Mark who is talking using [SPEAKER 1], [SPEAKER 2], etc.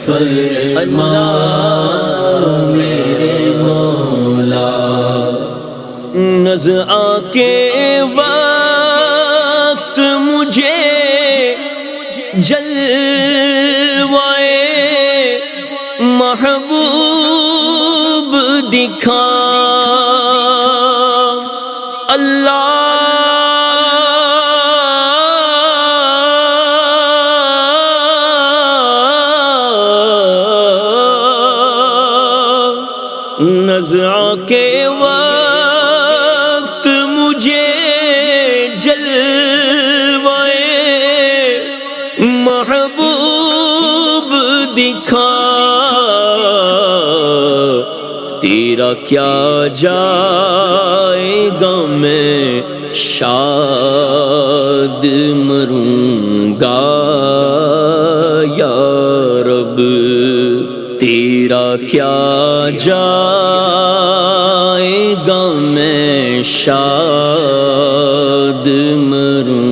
[SPEAKER 1] فرما میرے مولا،
[SPEAKER 2] نزع کے وقت مجھے جلوائے محبوب دکھا اللہ، نزع کے وقت مجھے جلوائے محبوب دکھا، تیرا کیا جائے گا میں شاد مروں گا یا رب، تیرا کیا جائے گا میں شاد مروں